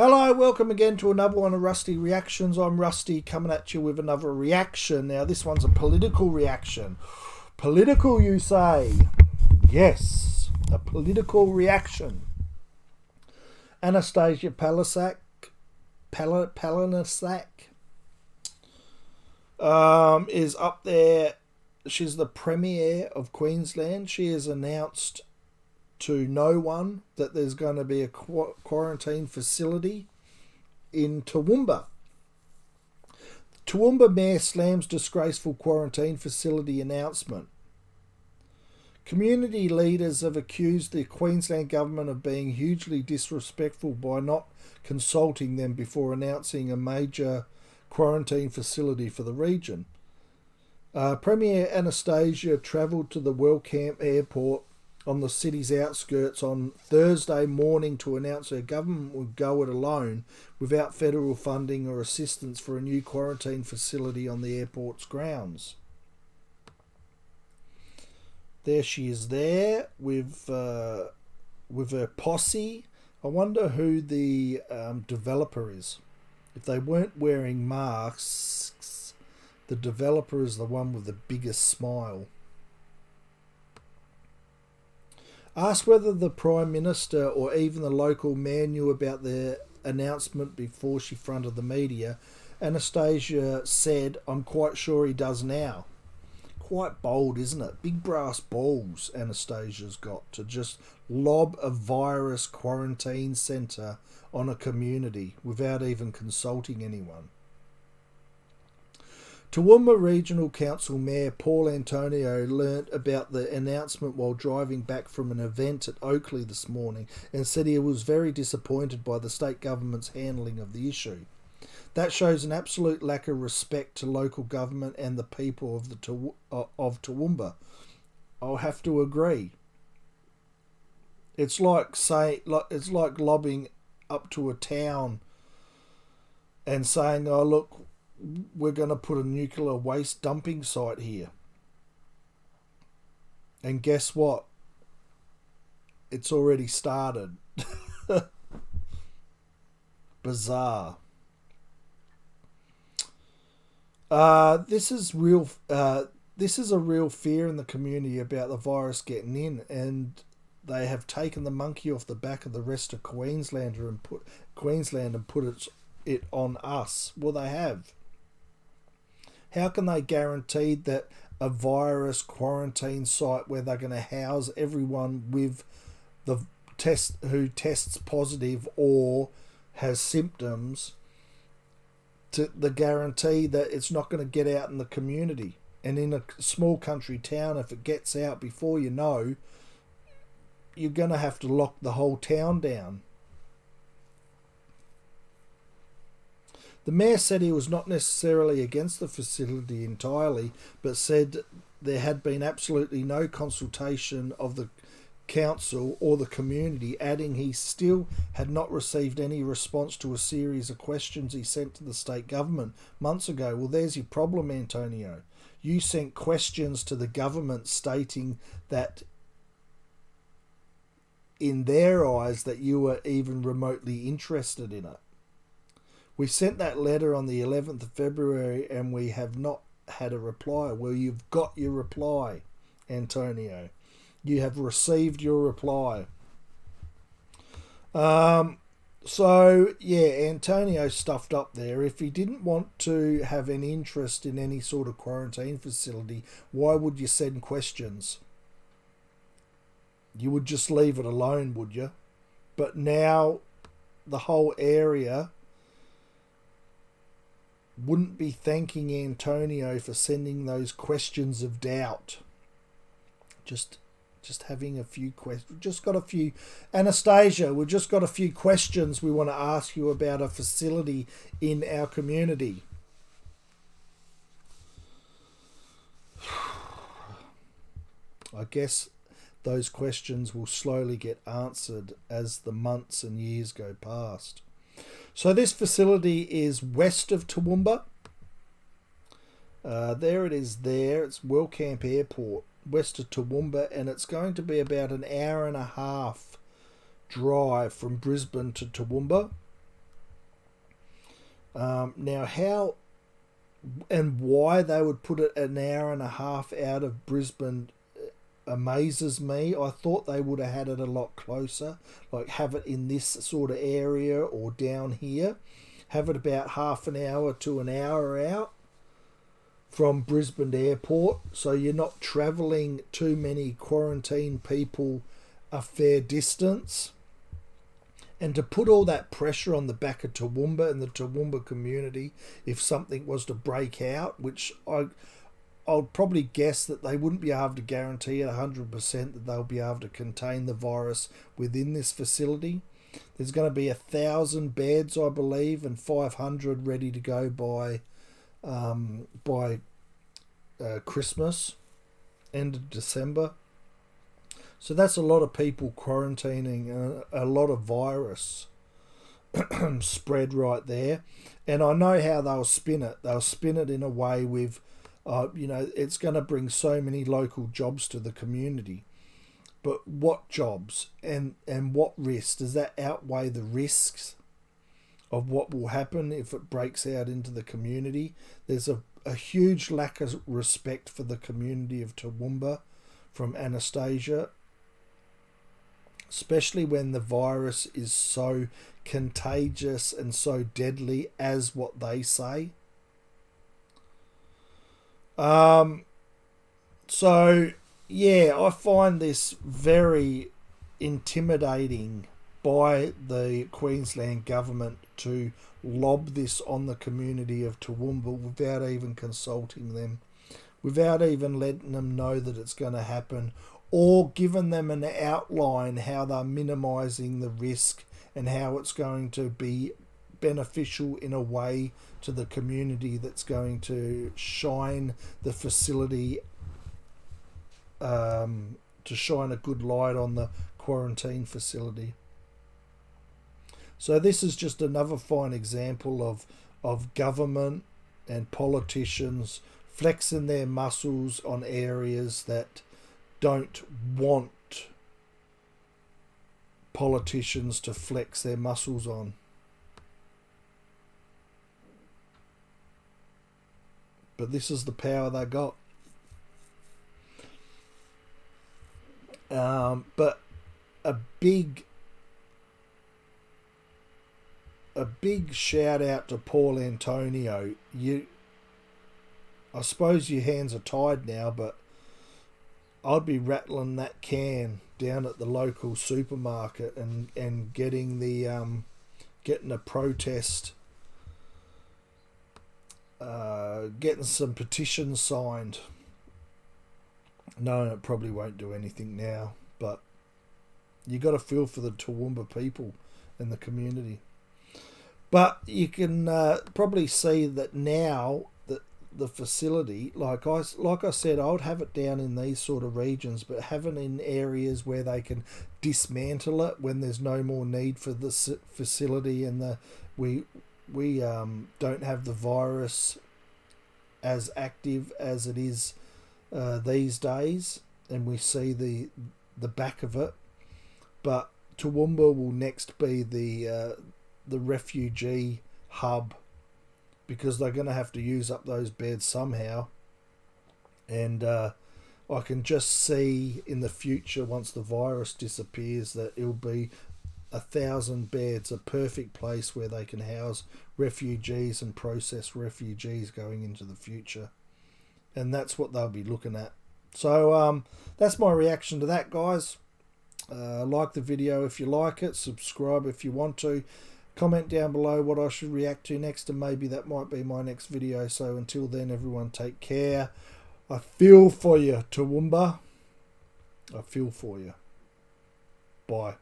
Hello, welcome again to another one of Rusty Reactions. I'm Rusty coming at you with another reaction. Now this one's a political reaction. Political, you say? Yes, a political reaction. Annastacia Palaszczuk is up there. She's the Premier of Queensland. She has announced to no one that there's going to be a quarantine facility in Toowoomba. Toowoomba Mayor slams disgraceful quarantine facility announcement. Community leaders have accused the Queensland government of being hugely disrespectful by not consulting them before announcing a major quarantine facility for the region. Premier Annastacia travelled to the Wellcamp Airport on the city's outskirts on Thursday morning to announce her government would go it alone without federal funding or assistance for a new quarantine facility on the airport's grounds. There she is there with her posse. I wonder who the developer is. If they weren't wearing masks, the developer is the one with the biggest smile. Asked whether the Prime Minister or even the local mayor knew about the announcement before she fronted the media, Annastacia said, "I'm quite sure he does now." Quite bold, isn't it? Big brass balls Annastacia's got to just lob a virus quarantine centre on a community without even consulting anyone. Toowoomba Regional Council Mayor Paul Antonio learnt about the announcement while driving back from an event at Oakleigh this morning and said he was very disappointed by the state government's handling of the issue. That shows an absolute lack of respect to local government and the people of Toowoomba. I'll have to agree. It's like lobbing up to a town and saying, "Oh look, we're going to put a nuclear waste dumping site here." And guess what? It's already started. Bizarre. This is real. This is a real fear in the community about the virus getting in, and they have taken the monkey off the back of the rest of Queensland and put it on us. Well, they have. How can they guarantee that a virus quarantine site where they're going to house everyone with the who tests positive or has symptoms, to the guarantee that it's not going to get out in the community? And in a small country town, if it gets out before you know, you're going to have to lock the whole town down. The mayor said he was not necessarily against the facility entirely, but said there had been absolutely no consultation of the council or the community, adding he still had not received any response to a series of questions he sent to the state government months ago. Well, there's your problem, Antonio. You sent questions to the government stating that in their eyes that you were even remotely interested in it. We sent that letter on the 11th of February and we have not had a reply. Well, you've got your reply, Antonio. You have received your reply. So, yeah, Antonio stuffed up there. If he didn't want to have any interest in any sort of quarantine facility, why would you send questions? You would just leave it alone, would you? But now the whole area wouldn't be thanking Antonio for sending those questions of doubt. Just having a few questions. Just got a few. Annastacia, we've just got a few questions we want to ask you about a facility in our community. I guess those questions will slowly get answered as the months and years go past. So this facility is west of Toowoomba. There it is there. It's Wellcamp Airport, west of Toowoomba, and it's going to be about an hour and a half drive from Brisbane to Toowoomba. Now, how and why they would put it an hour and a half out of Brisbane amazes me. I thought they would have had it a lot closer, like have it in this sort of area or down here. Have it about half an hour to an hour out from Brisbane Airport, so you're not travelling too many quarantine people a fair distance. And to put all that pressure on the back of Toowoomba and the Toowoomba community, if something was to break out, which I'll probably guess that they wouldn't be able to guarantee at 100% that they'll be able to contain the virus within this facility. There's going to be 1,000 beds, I believe, and 500 ready to go by Christmas, end of December. So that's a lot of people quarantining, a lot of virus spread right there. And I know how they'll spin it. They'll spin it in a way with, it's going to bring so many local jobs to the community. But what jobs and what risks? Does that outweigh the risks of what will happen if it breaks out into the community? There's a huge lack of respect for the community of Toowoomba from Annastacia, especially when the virus is so contagious and so deadly as what they say. So yeah, I find this very intimidating by the Queensland government to lob this on the community of Toowoomba without even consulting them, without even letting them know that it's going to happen, or giving them an outline how they're minimising the risk and how it's going to be beneficial in a way to the community that's going to shine the facility, to shine a good light on the quarantine facility. So this is just another fine example of government and politicians flexing their muscles on areas that don't want politicians to flex their muscles on. But this is the power they got. But a big shout out to Paul Antonio. I suppose your hands are tied now, but I'd be rattling that can down at the local supermarket and getting a protest, getting some petitions signed. No, it probably won't do anything now, but you got to feel for the Toowoomba people and the community. But you can probably see that now that the facility, like I said, I would have it down in these sort of regions, but have it in areas where they can dismantle it when there's no more need for the facility, and we don't have the virus as active as it is these days, and we see the back of it. But Toowoomba will next be the refugee hub, because they're going to have to use up those beds somehow. And I can just see in the future, once the virus disappears, that it'll be 1,000 beds, a perfect place where they can house refugees and process refugees going into the future. And that's what they'll be looking at. So that's my reaction to that, guys. Like the video if you like it, subscribe if you want to, comment down below what I should react to next, and maybe that might be my next video. So until then, everyone, take care. I feel for you, Toowoomba. I feel for you. Bye.